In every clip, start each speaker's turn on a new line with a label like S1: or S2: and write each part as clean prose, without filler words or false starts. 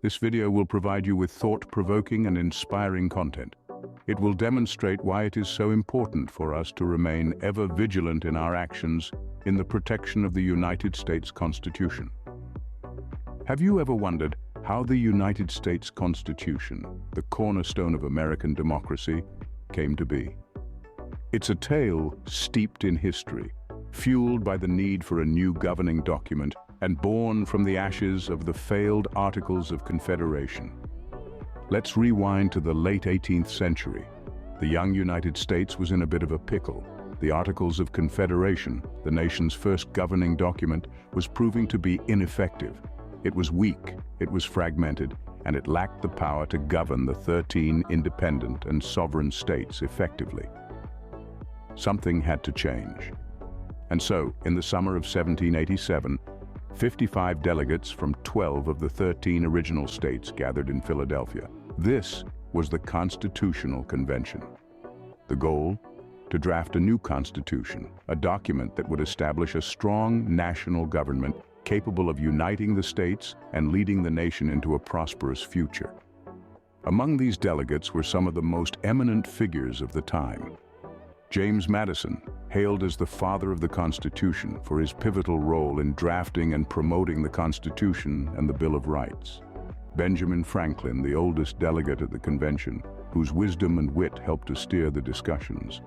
S1: This video will provide you with thought-provoking and inspiring content. It will demonstrate why it is so important for us to remain ever vigilant in our actions in the protection of the United States Constitution. Have you ever wondered how the United States Constitution, the cornerstone of American democracy, came to be? It's a tale steeped in history, fueled by the need for a new governing document and born from the ashes of the failed Articles of Confederation. Let's rewind to the late 18th century. The young United States was in a bit of a pickle. The Articles of Confederation, the nation's first governing document, was proving to be ineffective. It was weak, it was fragmented, and it lacked the power to govern the 13 independent and sovereign states effectively. Something had to change. And so, in the summer of 1787, 55 delegates from 12 of the 13 original states gathered in Philadelphia. This was the Constitutional Convention. The goal? To draft a new constitution, a document that would establish a strong national government capable of uniting the states and leading the nation into a prosperous future. Among these delegates were some of the most eminent figures of the time. James Madison, hailed as the father of the Constitution for his pivotal role in drafting and promoting the Constitution and the Bill of Rights. Benjamin Franklin, the oldest delegate at the convention, whose wisdom and wit helped to steer the discussions.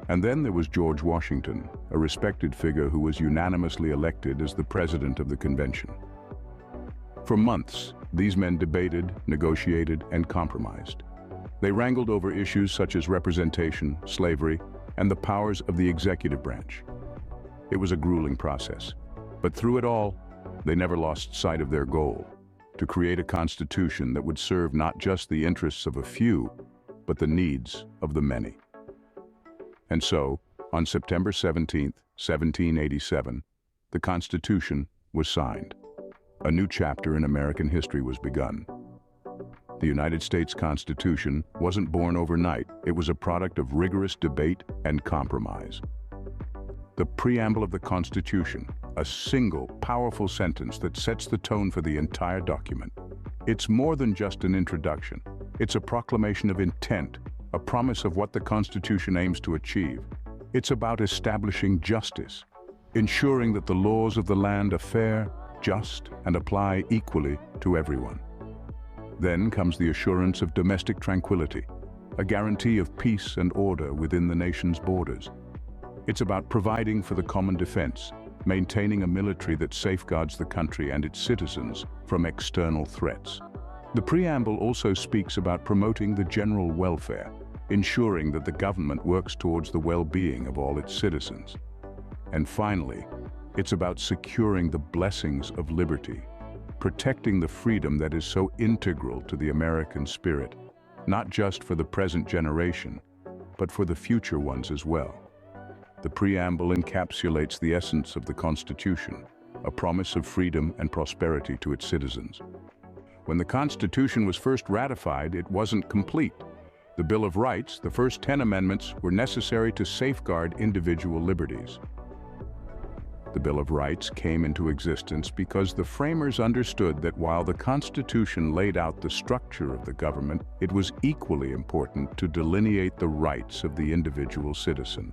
S1: And then there was George Washington, a respected figure who was unanimously elected as the president of the convention. For months, these men debated, negotiated, and compromised. They wrangled over issues such as representation, slavery, and the powers of the executive branch. It was a grueling process, but through it all, they never lost sight of their goal, to create a constitution that would serve not just the interests of a few, but the needs of the many. And so, on September 17, 1787, the Constitution was signed. A new chapter in American history was begun. The United States Constitution wasn't born overnight. It was a product of rigorous debate and compromise. The Preamble of the Constitution, a single, powerful sentence that sets the tone for the entire document. It's more than just an introduction. It's a proclamation of intent, a promise of what the Constitution aims to achieve. It's about establishing justice, ensuring that the laws of the land are fair, just, and apply equally to everyone. Then comes the assurance of domestic tranquility, a guarantee of peace and order within the nation's borders. It's about providing for the common defense, maintaining a military that safeguards the country and its citizens from external threats. The preamble also speaks about promoting the general welfare, ensuring that the government works towards the well-being of all its citizens. And finally, it's about securing the blessings of liberty, protecting the freedom that is so integral to the American spirit, not just for the present generation, but for the future ones as well. The preamble encapsulates the essence of the Constitution, a promise of freedom and prosperity to its citizens. When the Constitution was first ratified, it wasn't complete. The Bill of Rights, the first 10 amendments, were necessary to safeguard individual liberties. The Bill of Rights came into existence because the framers understood that while the Constitution laid out the structure of the government, it was equally important to delineate the rights of the individual citizen.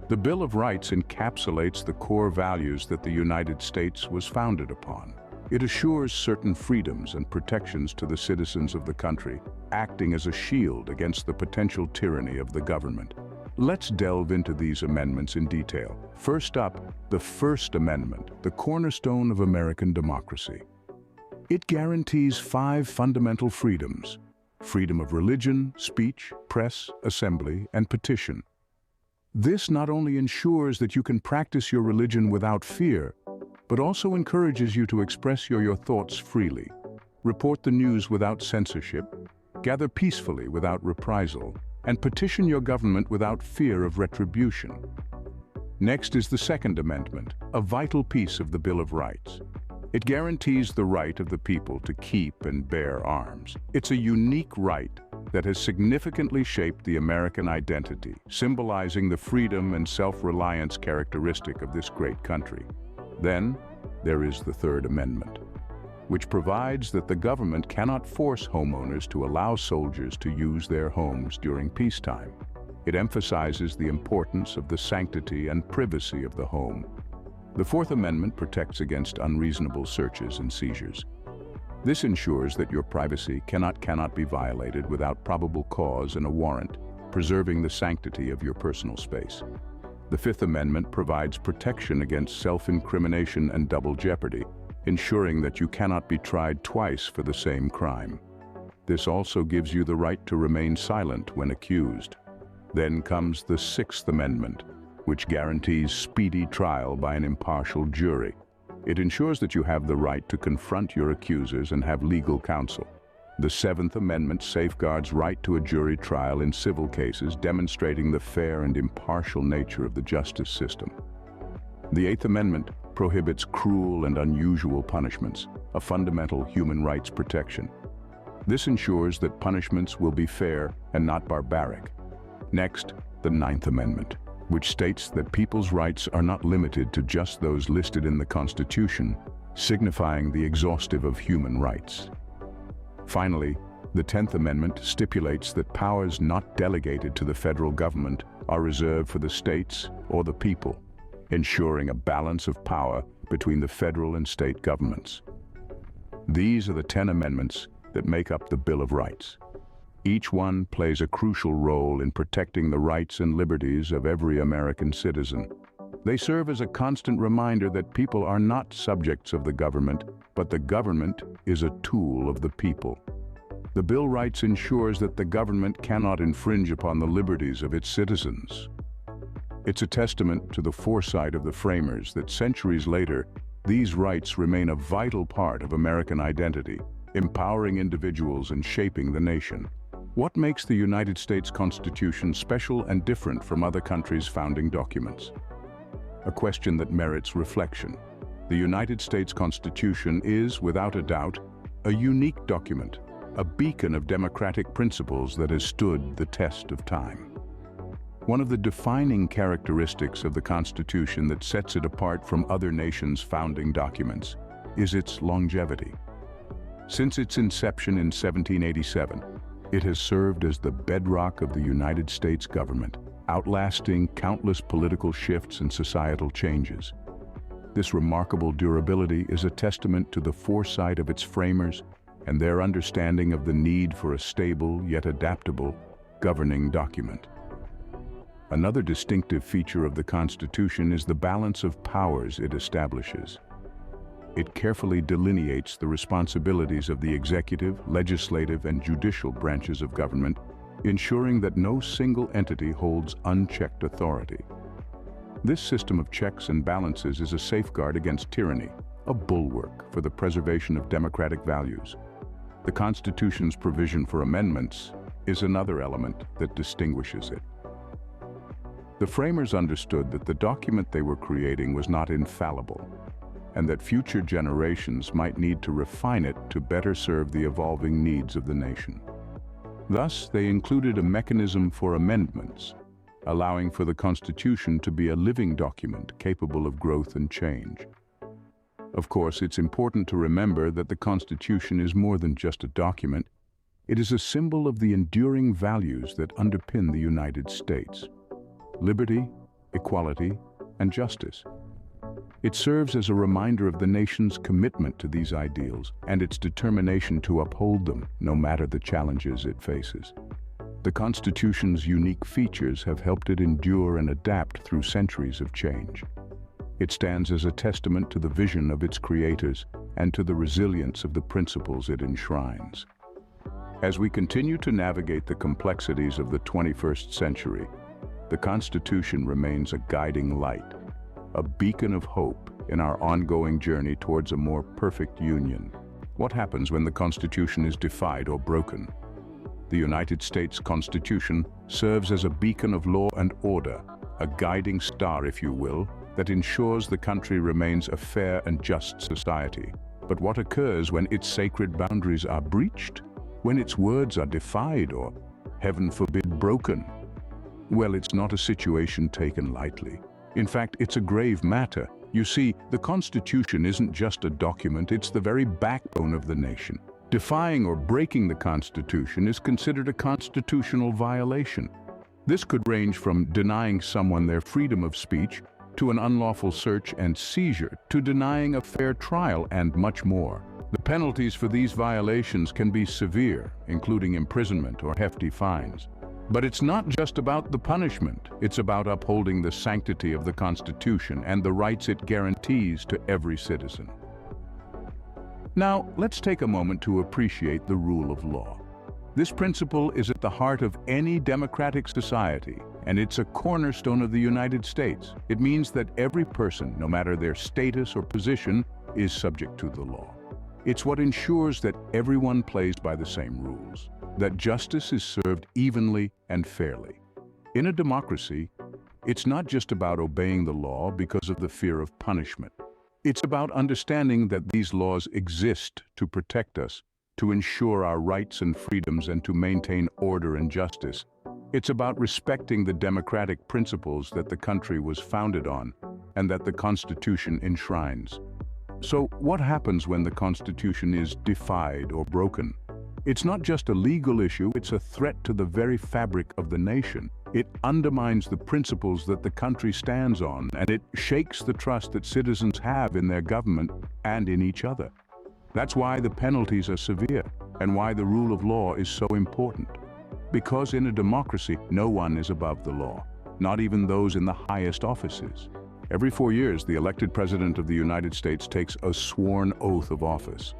S1: The Bill of Rights encapsulates the core values that the United States was founded upon. It assures certain freedoms and protections to the citizens of the country, acting as a shield against the potential tyranny of the government. Let's delve into these amendments in detail. First up, the First Amendment, the cornerstone of American democracy. It guarantees 5 fundamental freedoms: freedom of religion, speech, press, assembly, and petition. This not only ensures that you can practice your religion without fear, but also encourages you to express your thoughts freely, report the news without censorship, gather peacefully without reprisal, and petition your government without fear of retribution. Next is the Second Amendment, a vital piece of the Bill of Rights. It guarantees the right of the people to keep and bear arms. It's a unique right that has significantly shaped the American identity, symbolizing the freedom and self-reliance characteristic of this great country. Then, there is the Third Amendment, which provides that the government cannot force homeowners to allow soldiers to use their homes during peacetime. It emphasizes the importance of the sanctity and privacy of the home. The Fourth Amendment protects against unreasonable searches and seizures. This ensures that your privacy cannot be violated without probable cause and a warrant, preserving the sanctity of your personal space. The Fifth Amendment provides protection against self-incrimination and double jeopardy, ensuring that you cannot be tried twice for the same crime. This also gives you the right to remain silent when accused. Then comes the Sixth Amendment, which guarantees speedy trial by an impartial jury. It ensures that you have the right to confront your accusers and have legal counsel. The Seventh Amendment safeguards right to a jury trial in civil cases, demonstrating the fair and impartial nature of the justice system. The Eighth Amendment prohibits cruel and unusual punishments, a fundamental human rights protection. This ensures that punishments will be fair and not barbaric. Next, the Ninth Amendment, which states that people's rights are not limited to just those listed in the Constitution, signifying the exhaustive of human rights. Finally, the 10th Amendment stipulates that powers not delegated to the federal government are reserved for the states or the people, ensuring a balance of power between the federal and state governments. These are the 10 amendments that make up the Bill of Rights. Each one plays a crucial role in protecting the rights and liberties of every American citizen. They serve as a constant reminder that people are not subjects of the government, but the government is a tool of the people. The Bill of Rights ensures that the government cannot infringe upon the liberties of its citizens. It's a testament to the foresight of the framers that centuries later, these rights remain a vital part of American identity, empowering individuals and shaping the nation. What makes the United States Constitution special and different from other countries' founding documents? A question that merits reflection. The United States Constitution is, without a doubt, a unique document, a beacon of democratic principles that has stood the test of time. One of the defining characteristics of the Constitution that sets it apart from other nations' founding documents is its longevity. Since its inception in 1787, it has served as the bedrock of the United States government, outlasting countless political shifts and societal changes. This remarkable durability is a testament to the foresight of its framers and their understanding of the need for a stable yet adaptable governing document. Another distinctive feature of the Constitution is the balance of powers it establishes. It carefully delineates the responsibilities of the executive, legislative, and judicial branches of government, ensuring that no single entity holds unchecked authority. This system of checks and balances is a safeguard against tyranny, a bulwark for the preservation of democratic values. The Constitution's provision for amendments is another element that distinguishes it. The framers understood that the document they were creating was not infallible, and that future generations might need to refine it to better serve the evolving needs of the nation. Thus, they included a mechanism for amendments, allowing for the Constitution to be a living document capable of growth and change. Of course, it's important to remember that the Constitution is more than just a document. It is a symbol of the enduring values that underpin the United States: liberty, equality, and justice. It serves as a reminder of the nation's commitment to these ideals and its determination to uphold them, no matter the challenges it faces. The Constitution's unique features have helped it endure and adapt through centuries of change. It stands as a testament to the vision of its creators and to the resilience of the principles it enshrines. As we continue to navigate the complexities of the 21st century, the Constitution remains a guiding light, a beacon of hope in our ongoing journey towards a more perfect union. What happens when the Constitution is defied or broken? The United States Constitution serves as a beacon of law and order, a guiding star, if you will, that ensures the country remains a fair and just society. But what occurs when its sacred boundaries are breached? When its words are defied or, heaven forbid, broken? Well, it's not a situation taken lightly. In fact, it's a grave matter, You see, the Constitution isn't just a document, it's the very backbone of the nation. Defying or breaking the Constitution is considered a constitutional violation. This could range from denying someone their freedom of speech, to an unlawful search and seizure, to denying a fair trial, and much more. The penalties for these violations can be severe, including imprisonment or hefty fines. But it's not just about the punishment, it's about upholding the sanctity of the Constitution and the rights it guarantees to every citizen. Now, let's take a moment to appreciate the rule of law. This principle is at the heart of any democratic society, and it's a cornerstone of the United States. It means that every person, no matter their status or position, is subject to the law. It's what ensures that everyone plays by the same rules, that justice is served evenly and fairly. In a democracy, it's not just about obeying the law because of the fear of punishment. It's about understanding that these laws exist to protect us, to ensure our rights and freedoms, and to maintain order and justice. It's about respecting the democratic principles that the country was founded on and that the Constitution enshrines. So, what happens when the Constitution is defied or broken? It's not just a legal issue, it's a threat to the very fabric of the nation. It undermines the principles that the country stands on, and it shakes the trust that citizens have in their government and in each other. That's why the penalties are severe, and why the rule of law is so important. Because in a democracy, no one is above the law, not even those in the highest offices. Every 4 years, the elected President of the United States takes a sworn oath of office.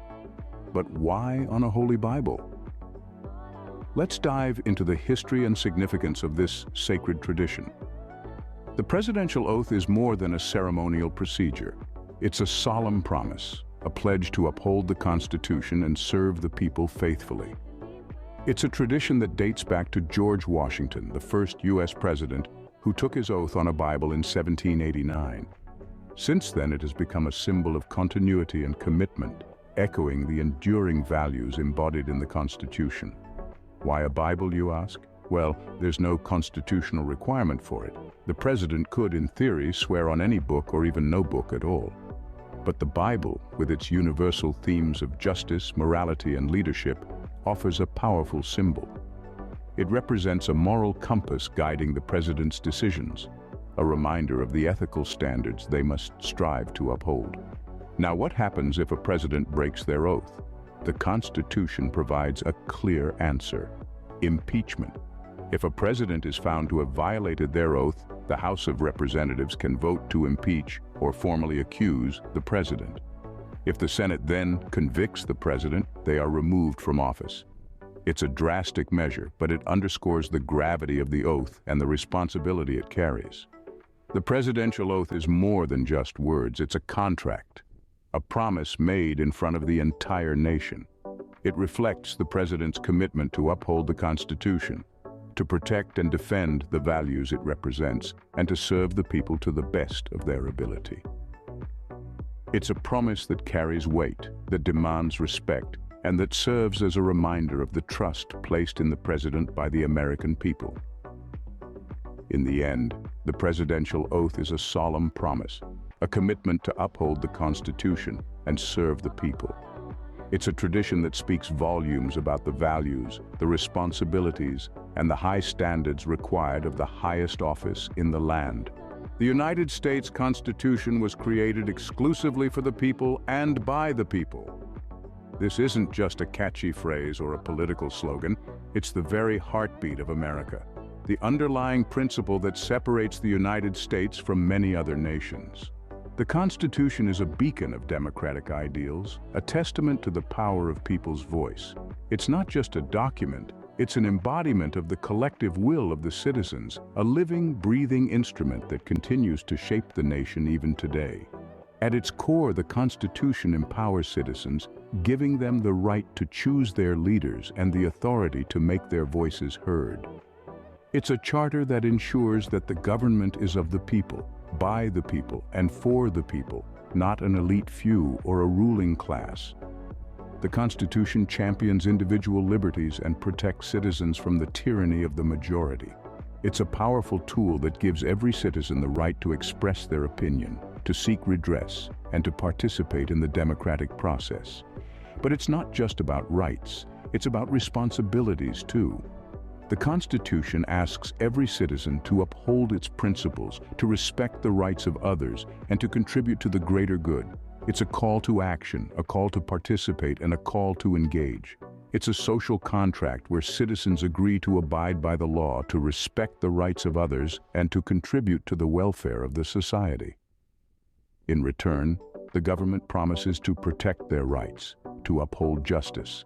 S1: But why on a Holy Bible? Let's dive into the history and significance of this sacred tradition. The presidential oath is more than a ceremonial procedure. It's a solemn promise, a pledge to uphold the Constitution and serve the people faithfully. It's a tradition that dates back to George Washington, the first U.S. president, who took his oath on a Bible in 1789. Since then, it has become a symbol of continuity and commitment, echoing the enduring values embodied in the Constitution. Why a Bible, you ask? Well, there's no constitutional requirement for it. The president could, in theory, swear on any book or even no book at all. But the Bible, with its universal themes of justice, morality, and leadership, offers a powerful symbol. It represents a moral compass guiding the president's decisions, a reminder of the ethical standards they must strive to uphold. Now, what happens if a president breaks their oath? The Constitution provides a clear answer: impeachment. If a president is found to have violated their oath, the House of Representatives can vote to impeach or formally accuse the president. If the Senate then convicts the president, they are removed from office. It's a drastic measure, but it underscores the gravity of the oath and the responsibility it carries. The presidential oath is more than just words, it's a contract, a promise made in front of the entire nation. It reflects the president's commitment to uphold the Constitution, to protect and defend the values it represents, and to serve the people to the best of their ability. It's a promise that carries weight, that demands respect, and that serves as a reminder of the trust placed in the president by the American people. In the end, the presidential oath is a solemn promise, a commitment to uphold the Constitution and serve the people. It's a tradition that speaks volumes about the values, the responsibilities, and the high standards required of the highest office in the land. The United States Constitution was created exclusively for the people and by the people. This isn't just a catchy phrase or a political slogan, it's the very heartbeat of America, the underlying principle that separates the United States from many other nations. The Constitution is a beacon of democratic ideals, a testament to the power of people's voice. It's not just a document, it's an embodiment of the collective will of the citizens, a living, breathing instrument that continues to shape the nation even today. At its core, the Constitution empowers citizens, giving them the right to choose their leaders and the authority to make their voices heard. It's a charter that ensures that the government is of the people, by the people, and for the people, not an elite few or a ruling class. The Constitution champions individual liberties and protects citizens from the tyranny of the majority. It's a powerful tool that gives every citizen the right to express their opinion, to seek redress, and to participate in the democratic process. But it's not just about rights, it's about responsibilities too. The Constitution asks every citizen to uphold its principles, to respect the rights of others, and to contribute to the greater good. It's a call to action, a call to participate, and a call to engage. It's a social contract where citizens agree to abide by the law, to respect the rights of others, and to contribute to the welfare of the society. In return, the government promises to protect their rights, to uphold justice,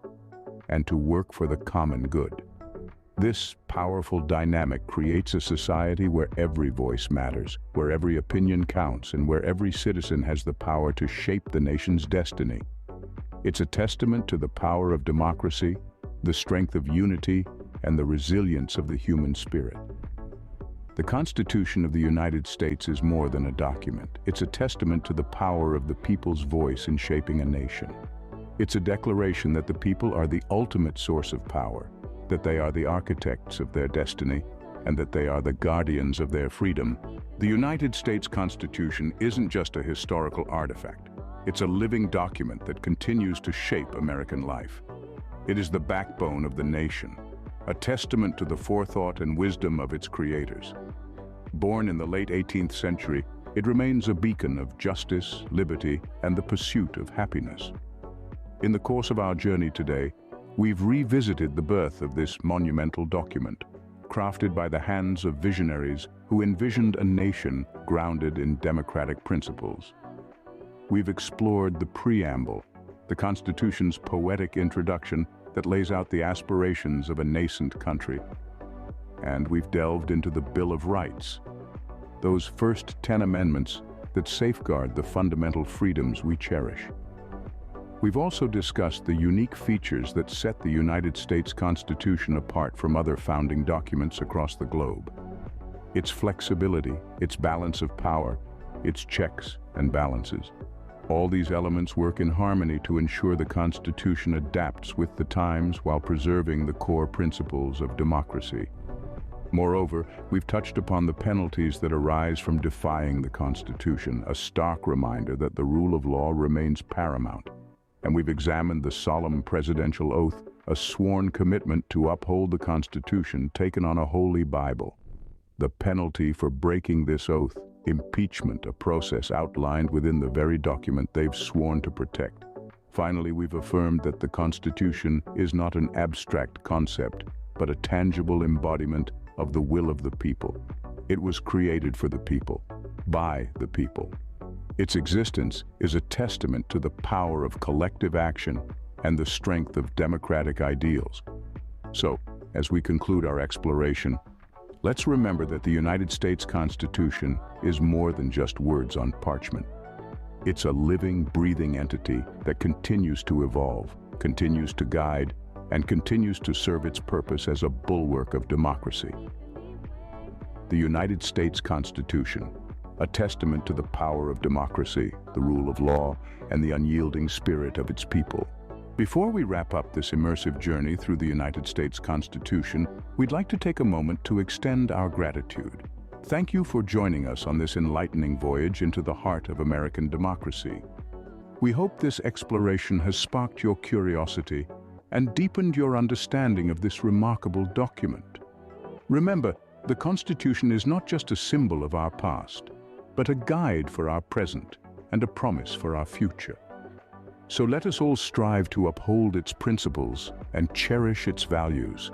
S1: and to work for the common good. This powerful dynamic creates a society where every voice matters, where every opinion counts, and where every citizen has the power to shape the nation's destiny. It's a testament to the power of democracy, the strength of unity, and the resilience of the human spirit. The Constitution of the United States is more than a document. It's a testament to the power of the people's voice in shaping a nation. It's a declaration that the people are the ultimate source of power, that they are the architects of their destiny, and that they are the guardians of their freedom. The United States Constitution isn't just a historical artifact. It's a living document that continues to shape American life. It is the backbone of the nation, a testament to the forethought and wisdom of its creators. Born in the late 18th century, it remains a beacon of justice, liberty, and the pursuit of happiness. In the course of our journey today, we've revisited the birth of this monumental document, crafted by the hands of visionaries who envisioned a nation grounded in democratic principles. We've explored the Preamble, the Constitution's poetic introduction that lays out the aspirations of a nascent country. And we've delved into the Bill of Rights, those first 10 amendments that safeguard the fundamental freedoms we cherish. We've also discussed the unique features that set the United States Constitution apart from other founding documents across the globe. Its flexibility, its balance of power, its checks and balances. All these elements work in harmony to ensure the Constitution adapts with the times while preserving the core principles of democracy. Moreover, we've touched upon the penalties that arise from defying the Constitution, a stark reminder that the rule of law remains paramount. And we've examined the solemn presidential oath, a sworn commitment to uphold the Constitution taken on a holy Bible. The penalty for breaking this oath, impeachment, a process outlined within the very document they've sworn to protect. Finally, we've affirmed that the Constitution is not an abstract concept, but a tangible embodiment of the will of the people. It was created for the people, by the people. Its existence is a testament to the power of collective action and the strength of democratic ideals. So, as we conclude our exploration, let's remember that the United States Constitution is more than just words on parchment. It's a living, breathing entity that continues to evolve, continues to guide, and continues to serve its purpose as a bulwark of democracy. The United States Constitution, a testament to the power of democracy, the rule of law, and the unyielding spirit of its people. Before we wrap up this immersive journey through the United States Constitution, we'd like to take a moment to extend our gratitude. Thank you for joining us on this enlightening voyage into the heart of American democracy. We hope this exploration has sparked your curiosity and deepened your understanding of this remarkable document. Remember, the Constitution is not just a symbol of our past, but a guide for our present and a promise for our future. So let us all strive to uphold its principles and cherish its values.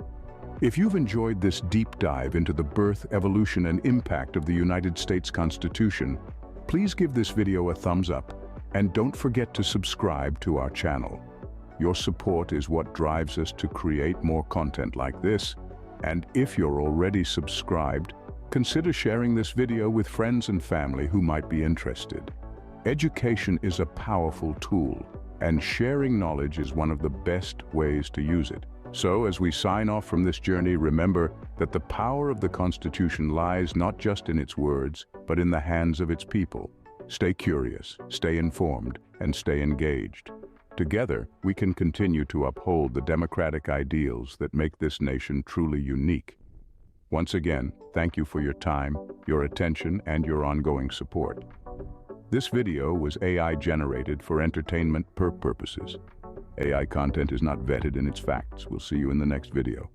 S1: If you've enjoyed this deep dive into the birth, evolution, and impact of the United States Constitution, please give this video a thumbs up and don't forget to subscribe to our channel. Your support is what drives us to create more content like this, and if you're already subscribed, consider sharing this video with friends and family who might be interested. Education is a powerful tool, and sharing knowledge is one of the best ways to use it. So, as we sign off from this journey, remember that the power of the Constitution lies not just in its words, but in the hands of its people. Stay curious, stay informed, and stay engaged. Together, we can continue to uphold the democratic ideals that make this nation truly unique. Once again, thank you for your time, your attention, and your ongoing support. This video was AI generated for entertainment purposes. AI content is not vetted in its facts. We'll see you in the next video.